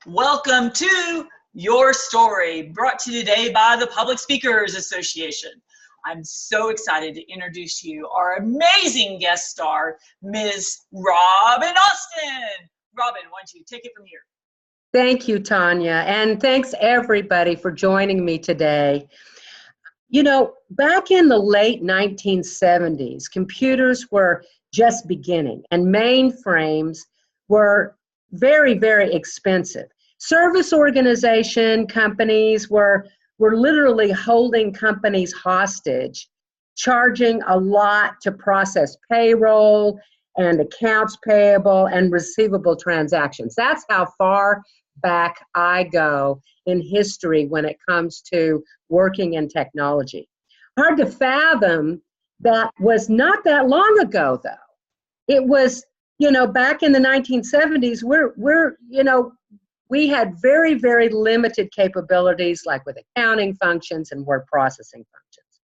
Welcome to Your Story, brought to you today by the Public Speakers Association. I'm so excited to introduce to you our amazing guest star, Ms. Robin Austin. Robin, why don't you take it from here? Thank you, Tanya, and thanks everybody for joining me today. You know, back in the late 1970s, computers were just beginning and mainframes were very, very expensive. Service organization companies were literally holding companies hostage, charging a lot to process payroll and accounts payable and receivable transactions. That's how far back I go in history when it comes to working in technology. Hard to fathom that was not that long ago, though. It was, back in the 1970s, we had very, very limited capabilities, like with accounting functions and word processing functions.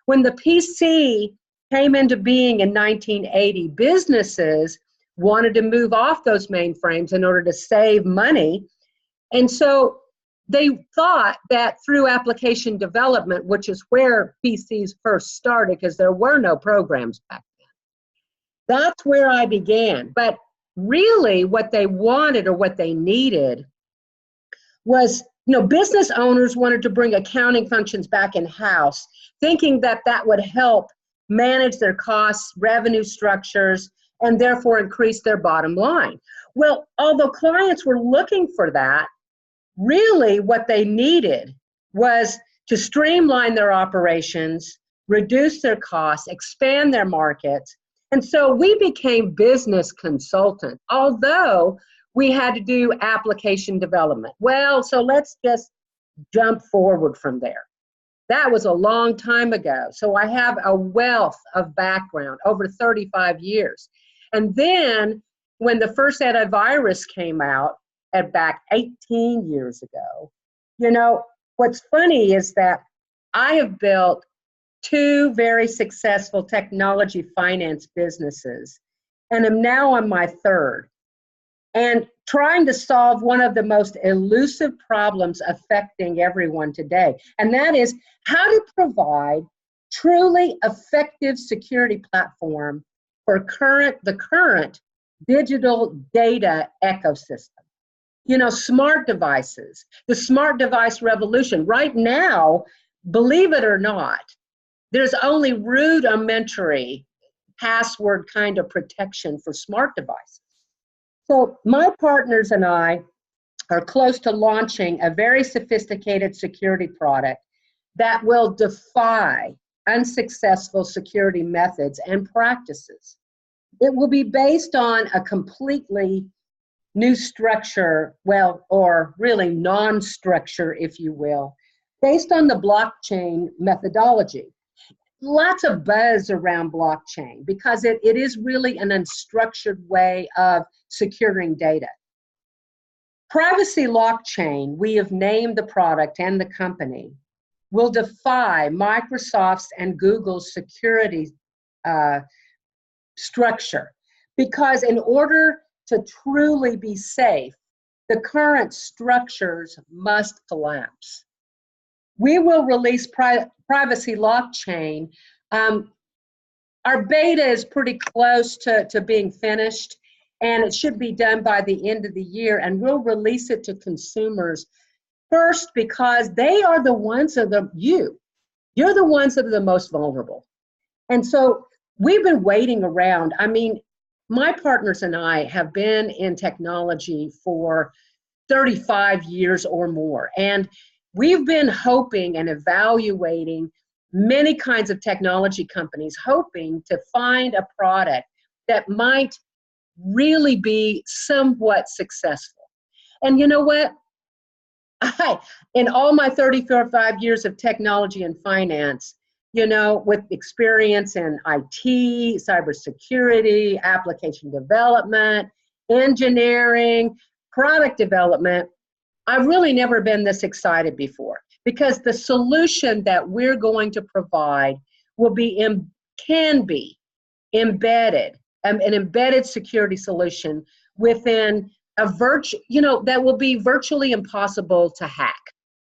When the PC came into being in 1980, businesses wanted to move off those mainframes in order to save money. And so they thought that through application development, which is where PCs first started because there were no programs back then, that's where I began. But really what they wanted or what they needed was, business owners wanted to bring accounting functions back in-house, thinking that that would help manage their costs, revenue structures, and therefore increase their bottom line. Well, although clients were looking for that, really what they needed was to streamline their operations, reduce their costs, expand their markets. And so we became business consultants, although we had to do application development. Well, so let's just jump forward from there. That was a long time ago. So I have a wealth of background, over 35 years. And then when the first antivirus came out, back 18 years ago, what's funny is that I have built two very successful technology finance businesses, and am now on my third, and trying to solve one of the most elusive problems affecting everyone today, and that is how to provide truly effective security platform for the current digital data ecosystem. Smart devices, the smart device revolution. Right now, believe it or not, there's only rudimentary password kind of protection for smart devices. So my partners and I are close to launching a very sophisticated security product that will defy unsuccessful security methods and practices. It will be based on a completely new structure, or really non-structure, if you will, based on the blockchain methodology. Lots of buzz around blockchain because it is really an unstructured way of securing data. Privacy Lockchain, we have named the product and the company, will defy Microsoft's and Google's security structure, because in order to truly be safe, the current structures must collapse. We will release Privacy Lockchain. Our beta is pretty close to being finished, and it should be done by the end of the year, and we'll release it to consumers first because they are the ones you're the ones that are the most vulnerable. And so we've been waiting around. I mean, my partners and I have been in technology for 35 years or more, and we've been hoping and evaluating many kinds of technology companies, hoping to find a product that might really be somewhat successful. And you know what? In all my 35 years of technology and finance, with experience in IT, cybersecurity, application development, engineering, product development, I've really never been this excited before, because the solution that we're going to provide can be embedded, an embedded security solution within that will be virtually impossible to hack.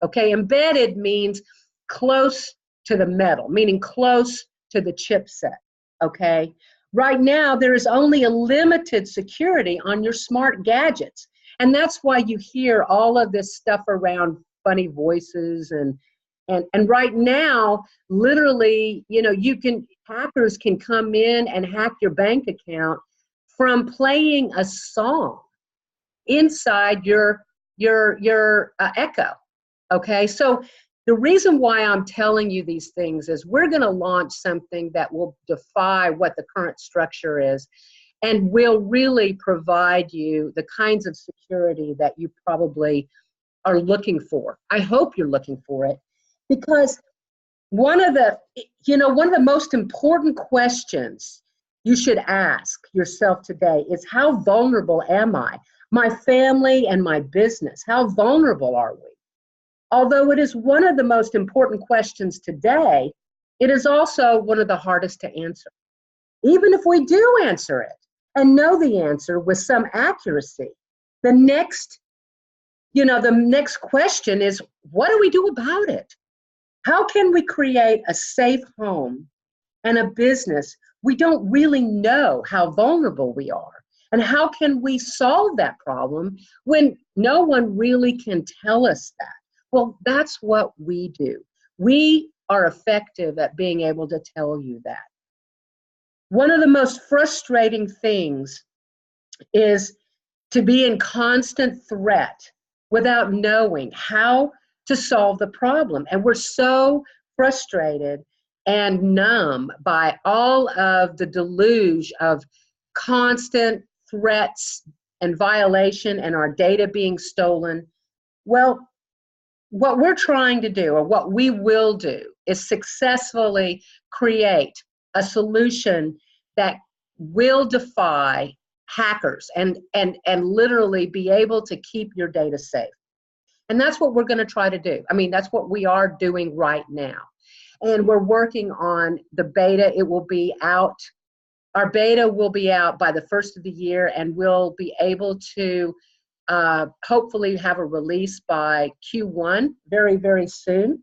Okay, embedded means close to the metal, meaning close to the chipset. Okay, right now there is only a limited security on your smart gadgets, and that's why you hear all of this stuff around funny voices and right now, literally, hackers can come in and hack your bank account from playing a song inside your Echo. Okay, so the reason why I'm telling you these things is we're going to launch something that will defy what the current structure is, and will really provide you the kinds of security that you probably are looking for. I hope you're looking for it, because one of the most important questions you should ask yourself today is, how vulnerable am I? My family and my business, how vulnerable are we? Although it is one of the most important questions today, it is also one of the hardest to answer. Even if we do answer it and know the answer with some accuracy, the next question is, what do we do about it? How can we create a safe home and a business? We don't really know how vulnerable we are. And how can we solve that problem when no one really can tell us that? Well, that's what we do. We are effective at being able to tell you that. One of the most frustrating things is to be in constant threat without knowing how to solve the problem. And we're so frustrated and numb by all of the deluge of constant threats and violation and our data being stolen. Well, what we're trying to do, or what we will do, is successfully create a solution that will defy hackers and literally be able to keep your data safe. And that's what we're going to try to do. I mean, that's what we are doing right now. And we're working on the beta. It will be out. Our beta will be out by the first of the year, and we'll be able to hopefully have a release by Q1 very, very soon.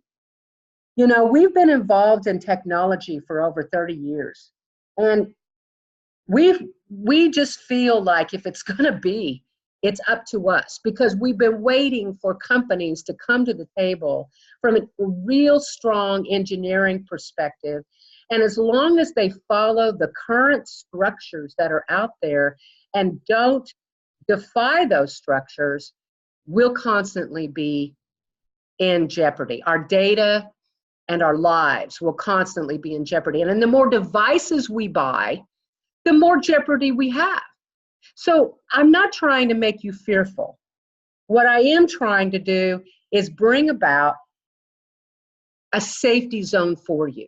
We've been involved in technology for over 30 years. And we just feel like if it's going to be, it's up to us, because we've been waiting for companies to come to the table from a real strong engineering perspective. And as long as they follow the current structures that are out there and don't defy those structures, we'll constantly be in jeopardy. Our data and our lives will constantly be in jeopardy. And the more devices we buy, the more jeopardy we have. So I'm not trying to make you fearful. What I am trying to do is bring about a safety zone for you.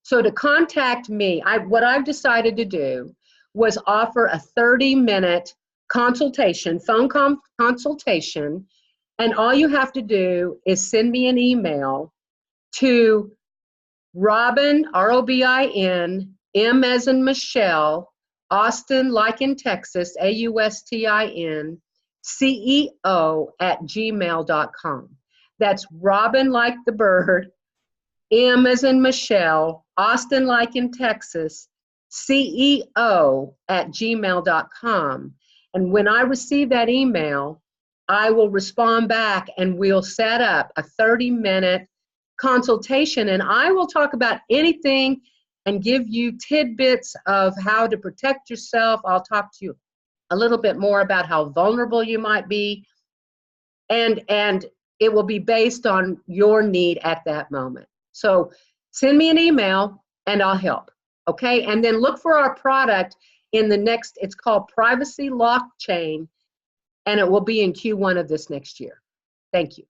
So to contact me, what I've decided to do was offer a 30-minute consultation, phone consultation, and all you have to do is send me an email to Robin, R-O-B-I-N, M as in Michelle, Austin, like in Texas, A-U-S-T-I-N, CEO @gmail.com. That's Robin, like the bird, M as in Michelle, Austin, like in Texas, CEO @gmail.com. And when I receive that email, I will respond back and we'll set up a 30-minute consultation, and I will talk about anything and give you tidbits of how to protect yourself. I'll talk to you a little bit more about how vulnerable you might be, and it will be based on your need at that moment. So send me an email and I'll help, okay? And then look for our product in the next, it's called Privacy Lock Chain, and it will be in Q1 of this next year. Thank you.